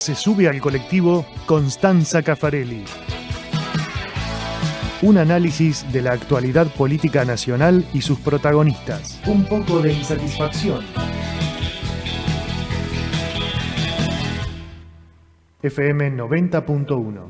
Se sube al colectivo Constanza Caffarelli. Un análisis de la actualidad política nacional y sus protagonistas. Un poco de insatisfacción. FM 90.1.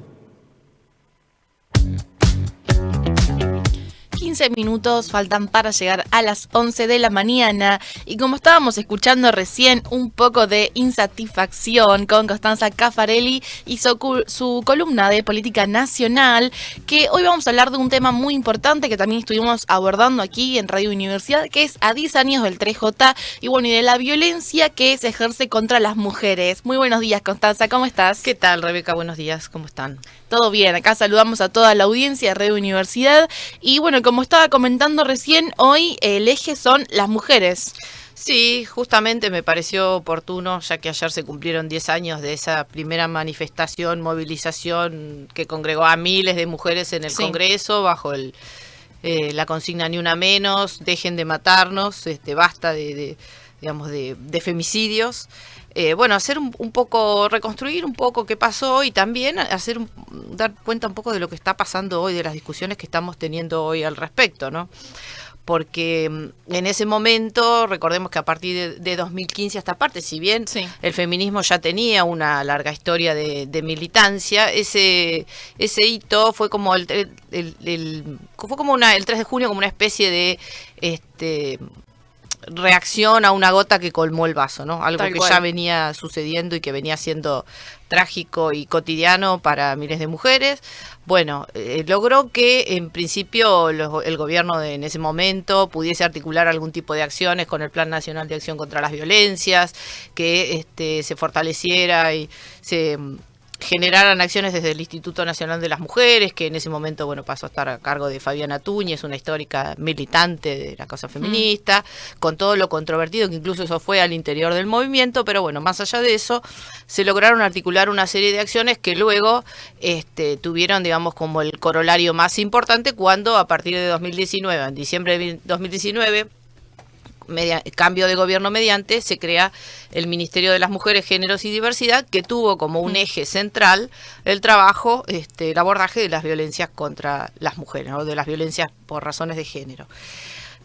15 minutos faltan para llegar a las 11 de la mañana y como estábamos escuchando recién, un poco de insatisfacción con Constanza Caffarelli y su columna de política nacional, que hoy vamos a hablar de un tema muy importante que también estuvimos abordando aquí en Radio Universidad, que es a 10 años del 3J y bueno, y de la violencia que se ejerce contra las mujeres. Muy buenos días, Constanza, ¿cómo estás? ¿Qué tal, Rebeca? Buenos días, ¿cómo están? Todo bien, acá saludamos a toda la audiencia de Radio Universidad y bueno, como estaba comentando recién, hoy el eje son las mujeres. Sí, justamente me pareció oportuno, ya que ayer se cumplieron 10 años de esa primera manifestación, movilización que congregó a miles de mujeres en el Congreso bajo la consigna Ni una menos, dejen de matarnos, basta de femicidios. Hacer un poco, reconstruir un poco qué pasó y también dar cuenta un poco de lo que está pasando hoy, de las discusiones que estamos teniendo hoy al respecto, ¿no? Porque en ese momento, recordemos que a partir de 2015 hasta parte, si bien el feminismo ya tenía una larga historia de militancia, ese hito fue como el 3 de junio como una especie de reacción a una gota que colmó el vaso, ¿no? Algo que ya venía sucediendo y que venía siendo trágico y cotidiano para miles de mujeres. Bueno, logró que en principio el gobierno en ese momento pudiese articular algún tipo de acciones con el Plan Nacional de Acción contra las Violencias, que se fortaleciera y se generaran acciones desde el Instituto Nacional de las Mujeres, que en ese momento pasó a estar a cargo de Fabiana Túñez, una histórica militante de la causa feminista, con todo lo controvertido que incluso eso fue al interior del movimiento, pero bueno, más allá de eso, se lograron articular una serie de acciones que luego tuvieron, digamos, como el corolario más importante cuando a partir de 2019, en diciembre de 2019, cambio de gobierno mediante, se crea el Ministerio de las Mujeres, Géneros y Diversidad, que tuvo como un eje central el trabajo, el abordaje de las violencias contra las mujeres, ¿no? De las violencias por razones de género.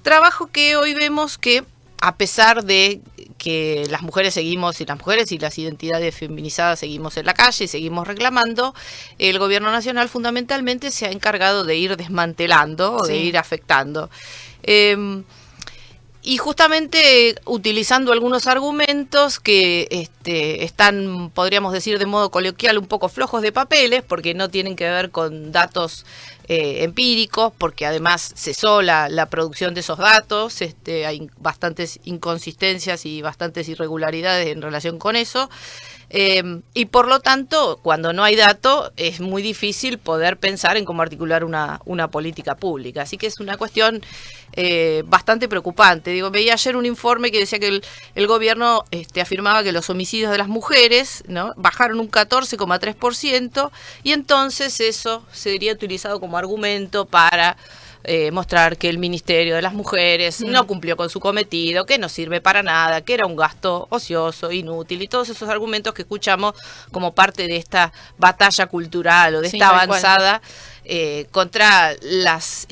Trabajo que hoy vemos que, a pesar de que las mujeres seguimos, y las mujeres y las identidades feminizadas seguimos en la calle y seguimos reclamando, el gobierno nacional fundamentalmente se ha encargado de ir desmantelando o de ir afectando. Y justamente utilizando algunos argumentos que están, podríamos decir de modo coloquial, un poco flojos de papeles, porque no tienen que ver con datos empíricos, porque además cesó la producción de esos datos, hay bastantes inconsistencias y bastantes irregularidades en relación con eso. Y por lo tanto, cuando no hay dato, es muy difícil poder pensar en cómo articular una política pública. Así que es una cuestión bastante preocupante. Veía ayer un informe que decía que el gobierno afirmaba que los homicidios de las mujeres, ¿no?, bajaron un 14,3%, y entonces eso sería utilizado como argumento para mostrar que el Ministerio de las Mujeres no cumplió con su cometido, que no sirve para nada, que era un gasto ocioso, inútil, y todos esos argumentos que escuchamos como parte de esta batalla cultural o de esta avanzada contra las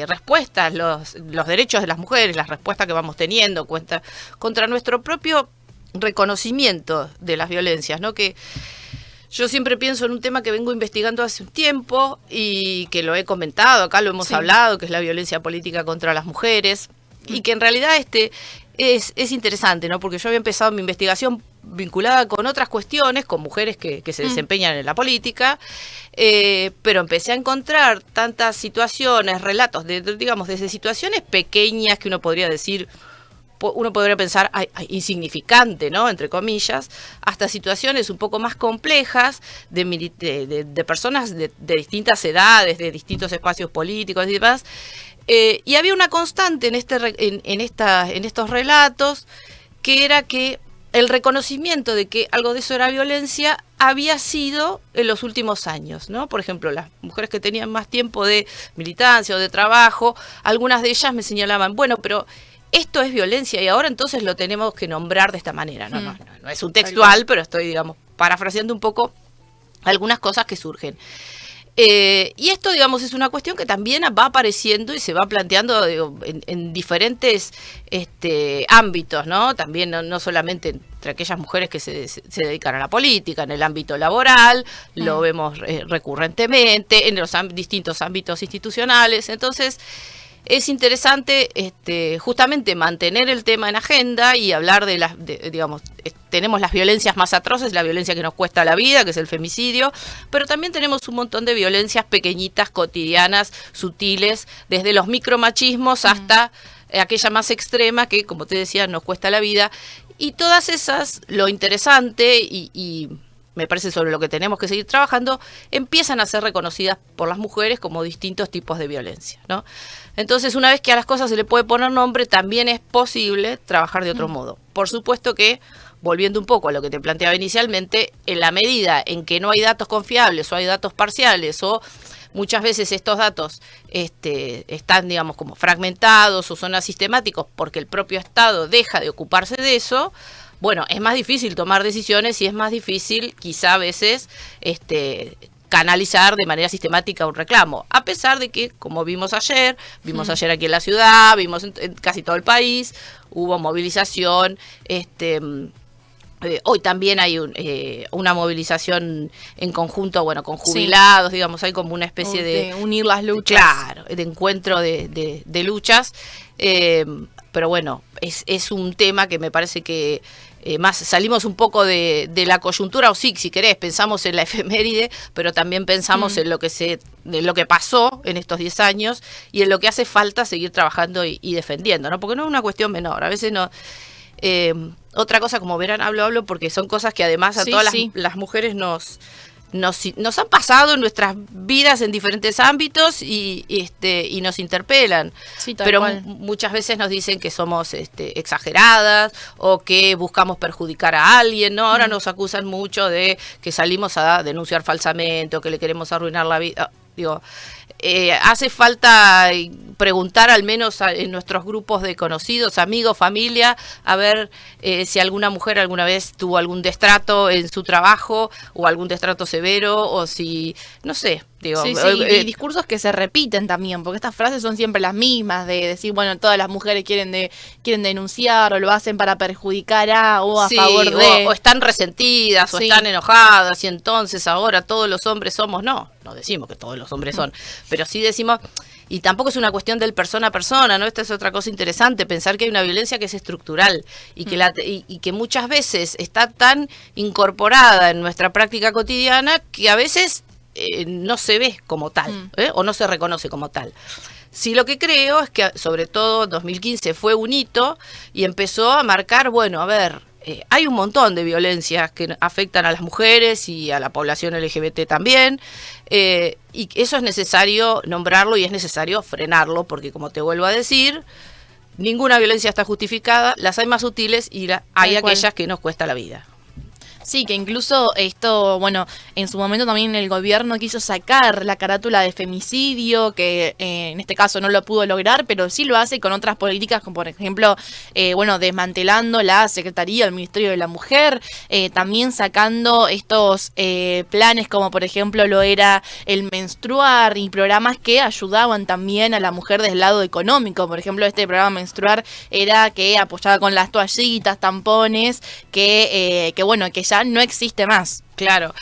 respuestas, los derechos de las mujeres, las respuestas que vamos teniendo, contra nuestro propio reconocimiento de las violencias, ¿no? Que yo siempre pienso en un tema que vengo investigando hace un tiempo y que lo he comentado, acá lo hemos hablado, que es la violencia política contra las mujeres, y que en realidad es interesante, ¿no? Porque yo había empezado mi investigación vinculada con otras cuestiones, con mujeres que se desempeñan en la política, pero empecé a encontrar tantas situaciones, relatos, desde situaciones pequeñas que uno podría decir, uno podría pensar insignificante, ¿no?, entre comillas, hasta situaciones un poco más complejas de personas de distintas edades, de distintos espacios políticos y demás. Y había una constante en estos relatos, que era que el reconocimiento de que algo de eso era violencia había sido en los últimos años, ¿no? Por ejemplo, las mujeres que tenían más tiempo de militancia o de trabajo, algunas de ellas me señalaban, bueno, pero esto es violencia y ahora entonces lo tenemos que nombrar de esta manera. No es un textual, pero estoy, digamos, parafraseando un poco algunas cosas que surgen. Y esto, digamos, es una cuestión que también va apareciendo y se va planteando, digo, en diferentes ámbitos, ¿no? También no solamente entre aquellas mujeres que se dedican a la política, en el ámbito laboral, lo vemos recurrentemente, en los distintos ámbitos institucionales. Entonces, es interesante justamente mantener el tema en agenda y hablar digamos, tenemos las violencias más atroces, la violencia que nos cuesta la vida, que es el femicidio, pero también tenemos un montón de violencias pequeñitas, cotidianas, sutiles, desde los micromachismos hasta aquella más extrema que, como te decía, nos cuesta la vida. Y todas esas, lo interesante y me parece sobre lo que tenemos que seguir trabajando, empiezan a ser reconocidas por las mujeres como distintos tipos de violencia, ¿no? Entonces, una vez que a las cosas se le puede poner nombre, también es posible trabajar de otro modo. Por supuesto que, volviendo un poco a lo que te planteaba inicialmente, en la medida en que no hay datos confiables o hay datos parciales o muchas veces estos datos están, digamos, como fragmentados o son asistemáticos porque el propio Estado deja de ocuparse de eso, bueno, es más difícil tomar decisiones y es más difícil quizá a veces canalizar de manera sistemática un reclamo, a pesar de que, como vimos ayer aquí en la ciudad, vimos en casi todo el país, hubo movilización, hoy también hay una movilización en conjunto, bueno, con jubilados, digamos, hay como una especie de unir las luchas. Claro, de encuentro de luchas, pero bueno, es un tema que me parece que más salimos un poco de la coyuntura, o sí, si querés, pensamos en la efeméride, pero también pensamos en lo que pasó en estos 10 años y en lo que hace falta seguir trabajando y defendiendo, ¿no? Porque no es una cuestión menor, a veces no. Otra cosa, como verán, hablo porque son cosas que además a todas las mujeres nos han pasado en nuestras vidas en diferentes ámbitos y nos interpelan, pero muchas veces nos dicen que somos exageradas o que buscamos perjudicar a alguien, ¿no? Ahora nos acusan mucho de que salimos a denunciar falsamente o que le queremos arruinar la vida. Digo, hace falta preguntar al menos en nuestros grupos de conocidos, amigos, familia, a ver si alguna mujer alguna vez tuvo algún destrato en su trabajo o algún destrato severo o si, no sé. Digo, y discursos que se repiten también, porque estas frases son siempre las mismas, de decir, bueno, todas las mujeres quieren denunciar o lo hacen para perjudicar o a favor de... O están resentidas o están enojadas y entonces ahora todos los hombres somos... No decimos que todos los hombres son, pero sí decimos... Y tampoco es una cuestión del persona a persona, ¿no? Esta es otra cosa interesante, pensar que hay una violencia que es estructural y que muchas veces está tan incorporada en nuestra práctica cotidiana que a veces... no se ve como tal, o no se reconoce como tal. Sí, lo que creo es que sobre todo 2015 fue un hito y empezó a marcar, bueno, a ver, hay un montón de violencias que afectan a las mujeres y a la población LGBT también, y eso es necesario nombrarlo y es necesario frenarlo, porque como te vuelvo a decir, ninguna violencia está justificada, las hay más sutiles y hay aquellas que nos cuesta la vida. Sí, que incluso esto, bueno, en su momento también el gobierno quiso sacar la carátula de femicidio, que en este caso no lo pudo lograr, pero sí lo hace con otras políticas, como por ejemplo, desmantelando la Secretaría, el Ministerio de la Mujer, también sacando estos planes como por ejemplo lo era el menstruar y programas que ayudaban también a la mujer desde el lado económico. Por ejemplo, este programa menstruar era que apoyaba con las toallitas, tampones, que bueno, que ya no existe más. Claro,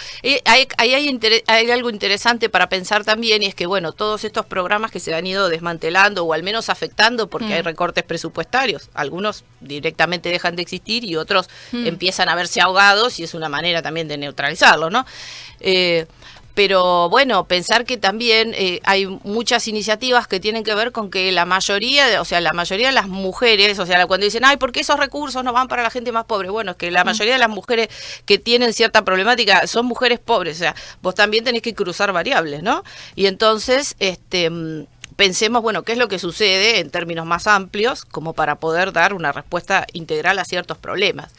hay algo interesante para pensar también, y es que, bueno, todos estos programas que se han ido desmantelando o al menos afectando porque hay recortes presupuestarios, algunos directamente dejan de existir y otros empiezan a verse ahogados y es una manera también de neutralizarlo, ¿no? Pero bueno, pensar que también hay muchas iniciativas que tienen que ver con que la mayoría de las mujeres, o sea, cuando dicen, ay, ¿por qué esos recursos no van para la gente más pobre? Bueno, es que la mayoría de las mujeres que tienen cierta problemática son mujeres pobres, o sea, vos también tenés que cruzar variables, ¿no? Y entonces, pensemos, bueno, qué es lo que sucede en términos más amplios, como para poder dar una respuesta integral a ciertos problemas.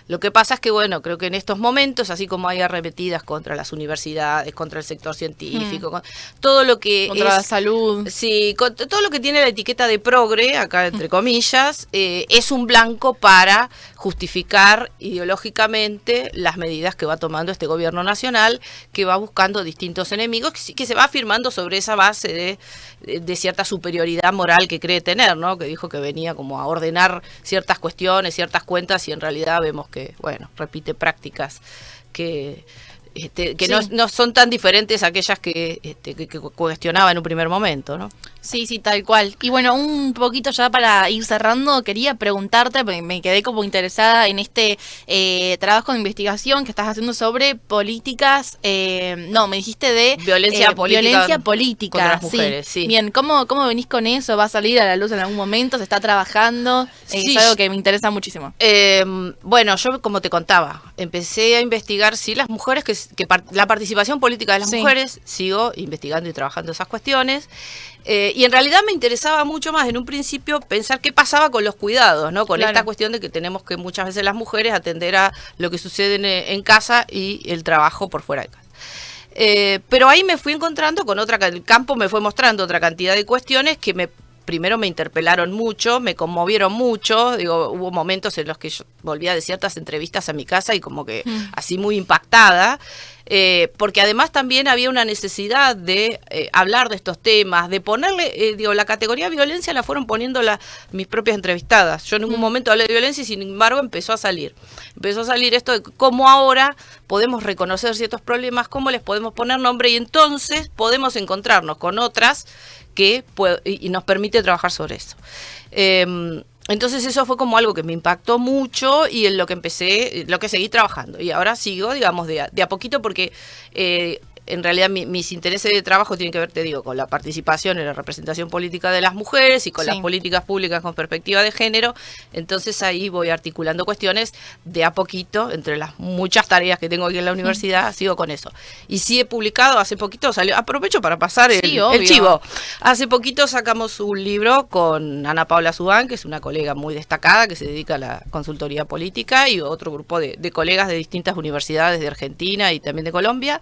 Lo que pasa es que, bueno, creo que en estos momentos, así como hay arremetidas contra las universidades, contra el sector científico, con todo lo que contra la salud. Sí, con todo lo que tiene la etiqueta de progre, acá entre comillas, es un blanco para justificar ideológicamente las medidas que va tomando este gobierno nacional, que va buscando distintos enemigos, que se va afirmando sobre esa base de cierta superioridad moral que cree tener, ¿no? Que dijo que venía como a ordenar ciertas cuestiones, ciertas cuentas, y en realidad vemos que, bueno, repite prácticas que sí, no son tan diferentes a aquellas que cuestionaba en un primer momento, ¿no? Sí, sí, tal cual. Y bueno, un poquito ya para ir cerrando, quería preguntarte, porque me quedé como interesada en este trabajo de investigación que estás haciendo sobre políticas, me dijiste de violencia política contra las mujeres, sí. Bien, ¿cómo venís con eso? ¿Va a salir a la luz en algún momento? ¿Se está trabajando? Sí. Es algo que me interesa muchísimo. Bueno, yo como te contaba, empecé a investigar las mujeres, la participación política de las mujeres, sigo investigando y trabajando esas cuestiones. Y en realidad me interesaba mucho más en un principio pensar qué pasaba con los cuidados, ¿no? Con esta cuestión de que tenemos que muchas veces las mujeres atender a lo que sucede en casa y el trabajo por fuera de casa. Pero ahí me fui encontrando con el campo me fue mostrando otra cantidad de cuestiones que primero me interpelaron mucho, me conmovieron mucho. Digo, hubo momentos en los que yo volvía de ciertas entrevistas a mi casa y como que así muy impactada. Porque además también había una necesidad de hablar de estos temas, de ponerle, la categoría violencia la fueron poniendo mis propias entrevistadas. Yo en ningún momento hablé de violencia y sin embargo empezó a salir esto de cómo ahora podemos reconocer ciertos problemas, cómo les podemos poner nombre y entonces podemos encontrarnos con otras y nos permite trabajar sobre eso. Entonces eso fue como algo que me impactó mucho y en lo que seguí trabajando. Y ahora sigo, digamos, de a poquito porque en realidad mis intereses de trabajo tienen que ver, te digo, con la participación en la representación política de las mujeres y con las políticas públicas con perspectiva de género. Entonces ahí voy articulando cuestiones de a poquito, entre las muchas tareas que tengo aquí en la universidad, sigo con eso. Y sí he publicado, hace poquito aprovecho para pasar el chivo. Hace poquito sacamos un libro con Ana Paula Subán, que es una colega muy destacada que se dedica a la consultoría política, y otro grupo de colegas de distintas universidades de Argentina y también de Colombia,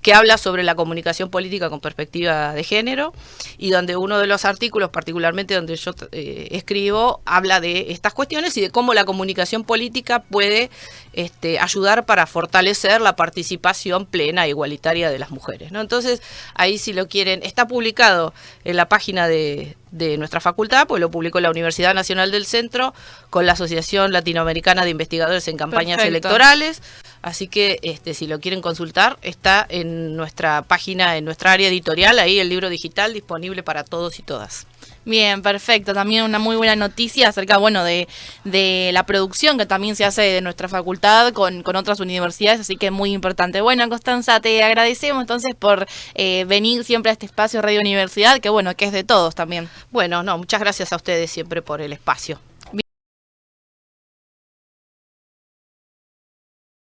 que habla sobre la comunicación política con perspectiva de género, y donde uno de los artículos, particularmente donde yo escribo, habla de estas cuestiones y de cómo la comunicación política puede ayudar para fortalecer la participación plena e igualitaria de las mujeres, ¿no? Entonces, ahí si lo quieren, está publicado en la página de nuestra facultad, pues lo publicó la Universidad Nacional del Centro con la Asociación Latinoamericana de Investigadores en Campañas Electorales. Así que si lo quieren consultar, está en nuestra página, en nuestra área editorial, ahí el libro digital disponible para todos y todas. Bien, perfecto. También una muy buena noticia acerca, de la producción que también se hace de nuestra facultad con otras universidades, así que muy importante. Bueno, Constanza, te agradecemos entonces por venir siempre a este espacio Radio Universidad, que es de todos también. Bueno, muchas gracias a ustedes siempre por el espacio.